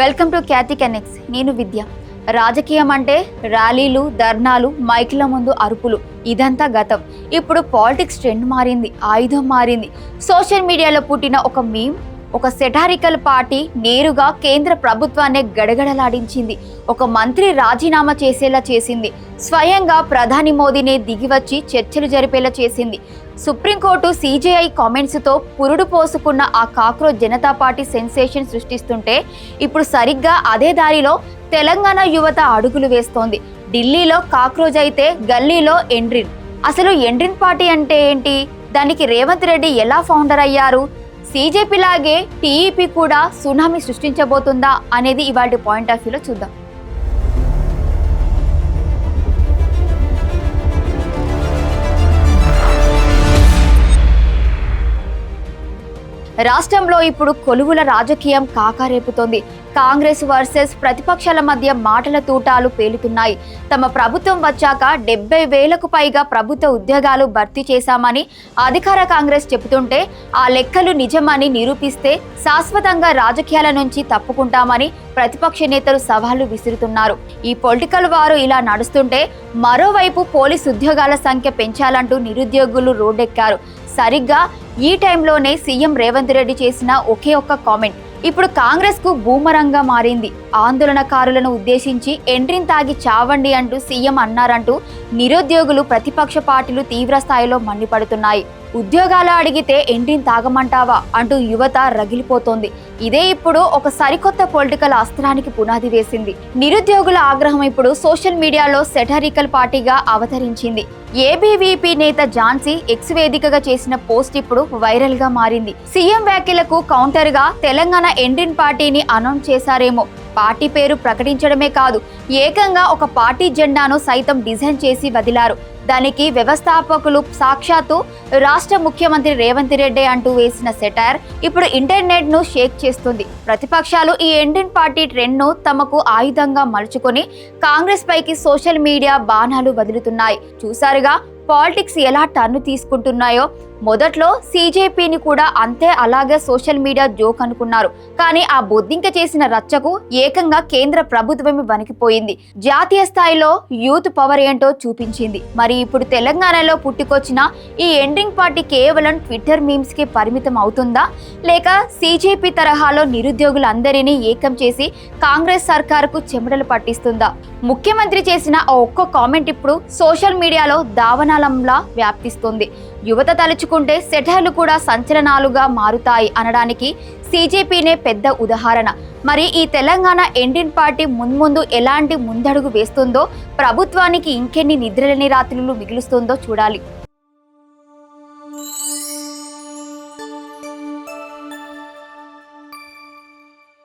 Welcome to Khyati connects. నేను విద్య. రాజకీయం అంటే ర్యాలీలు, ధర్నాలు, మైకుల ముందు అరుపులు, ఇదంతా గతం. ఇప్పుడు పాలిటిక్స్ ట్రెండ్ మారింది, ఆయుధం మారింది. సోషల్ మీడియాలో పుట్టిన ఒక మీమ్, ఒక సెటారికల్ పార్టీ నేరుగా కేంద్ర ప్రభుత్వాన్ని గడగడలాడించింది. ఒక మంత్రి రాజీనామా చేసేలా చేసింది. స్వయంగా ప్రధాని మోదీనే దిగివచ్చి చర్చలు జరిపేలా చేసింది. సుప్రీంకోర్టు సిజేఐ కామెంట్స్తో పురుడు పోసుకున్న ఆ కాక్రోచ్ జనతా పార్టీ సెన్సేషన్ సృష్టిస్తుంటే ఇప్పుడు సరిగ్గా అదే దారిలో తెలంగాణ యువత అడుగులు వేస్తోంది. ఢిల్లీలో కాక్రోచ్ అయితే గల్లీలో ఎండ్రిన్. అసలు ఎండ్రిన్ పార్టీ అంటే ఏంటి? దానికి రేవంత్ రెడ్డి ఎలా ఫౌండర్ అయ్యారు? సిజేపీ లాగే టీఈపీ కూడా సునామీ సృష్టించబోతుందా అనేది ఇవాళ పాయింట్ ఆఫ్ వ్యూలో చూద్దాం. రాష్ట్రంలో ఇప్పుడు కొలువుల రాజకీయం కాకారేపుతోంది. కాంగ్రెస్ వర్సెస్ ప్రతిపక్షాల మధ్య మాటల తూటాలు పేలుతున్నాయి. తమ ప్రభుత్వం వచ్చాక 70,000కు పైగా ప్రభుత్వ ఉద్యోగాలు భర్తీ చేశామని అధికార కాంగ్రెస్ చెబుతుంటే, ఆ లెక్కలు నిజమని నిరూపిస్తే శాశ్వతంగా రాజకీయాల నుంచి తప్పుకుంటామని ప్రతిపక్ష నేతలు సవాళ్లు విసురుతున్నారు. ఈ పొలిటికల్ వారు ఇలా నడుస్తుంటే, మరోవైపు పోలీసు ఉద్యోగాల సంఖ్య పెంచాలంటూ నిరుద్యోగులు రోడ్డెక్కారు. సరిగ్గా ఈ టైంలోనే సీఎం రేవంత్ రెడ్డి చేసిన ఒకే ఒక్క కామెంట్ ఇప్పుడు కాంగ్రెస్ కు బూమరంగా మారింది. ఆందోళనకారులను ఉద్దేశించి ఎంట్రీని తాగి చావండి అంటూ సీఎం అన్నారంటూ నిరుద్యోగులు, ప్రతిపక్ష పార్టీలు తీవ్ర స్థాయిలో మండిపడుతున్నాయి. ఉద్యోగాలు అడిగితే ఎంట్రీని తాగమంటావా అంటూ యువత రగిలిపోతోంది. ఇదే ఇప్పుడు ఒక సరికొత్త పొలిటికల్ అస్త్రానికి పునాది వేసింది. నిరుద్యోగుల ఆగ్రహం ఇప్పుడు సోషల్ మీడియాలో సెటారికల్ పార్టీగా అవతరించింది. ఏబీవీపీ నేత ఝాన్సీ ఎక్స్ వేదికగా చేసిన పోస్ట్ ఇప్పుడు వైరల్ గా మారింది. సీఎం వ్యాఖ్యలకు కౌంటర్ గా తెలంగాణ ఎండ్రిన్ పార్టీని అనౌన్స్ చేశారేమో. పార్టీ పేరు ప్రకటించడమే కాదు, ఏకంగా ఒక పార్టీ జెండాను సైతం డిజైన్ చేసి వదిలారు. దానికి వ్యవస్థాపకులు సాక్షాత్తు రాష్ట్ర ముఖ్యమంత్రి రేవంత్ రెడ్డి అంటూ వేసిన సెటైర్ ఇప్పుడు ఇంటర్నెట్ ను షేక్ చేస్తుంది. ప్రతిపక్షాలు ఈ ఎండ్రిన్ పార్టీ ట్రెండ్ ను తమకు ఆయుధంగా మలుచుకొని కాంగ్రెస్ పైకి సోషల్ మీడియా బాణాలు వదులుతున్నాయి. చూసారుగా పాలిటిక్స్ ఎలా టర్ను తీసుకుంటున్నాయో. మొదట్లో సిజేపీని కూడా అంతే అలాగే సోషల్ మీడియా జోక్ అనుకున్నారు. కానీ ఆ బొద్దింక చేసిన రచ్చకు ఏకంగా కేంద్ర ప్రభుత్వమే వణికిపోయింది. జాతీయ స్థాయిలో యూత్ పవర్ ఏంటో చూపించింది. మరి ఇప్పుడు తెలంగాణలో పుట్టుకొచ్చిన ఈ ఎండ్రింగ్ పార్టీ కేవలం ట్విట్టర్ మీమ్స్ కి పరిమితం అవుతుందా, లేక సిజేపీ తరహాలో నిరుద్యోగులందరినీ ఏకం చేసి కాంగ్రెస్ సర్కారుకు చెమటలు పట్టిస్తుందా? ముఖ్యమంత్రి చేసిన ఆ ఒక్క కామెంట్ ఇప్పుడు సోషల్ మీడియాలో దావానలంలా వ్యాప్తిస్తుంది. యువత తలుచుకుంటే సెటైర్లు కూడా సంచలనాలుగా మారుతాయి అనడానికి సిజేపీనే పెద్ద ఉదాహరణ. మరి ఈ తెలంగాణ ఎండ్రిన్ పార్టీ మున్ముందు ఎలాంటి ముందడుగు వేస్తుందో, ప్రభుత్వానికి ఇంకెన్ని నిద్రలేని రాత్రులు మిగులుస్తుందో చూడాలి.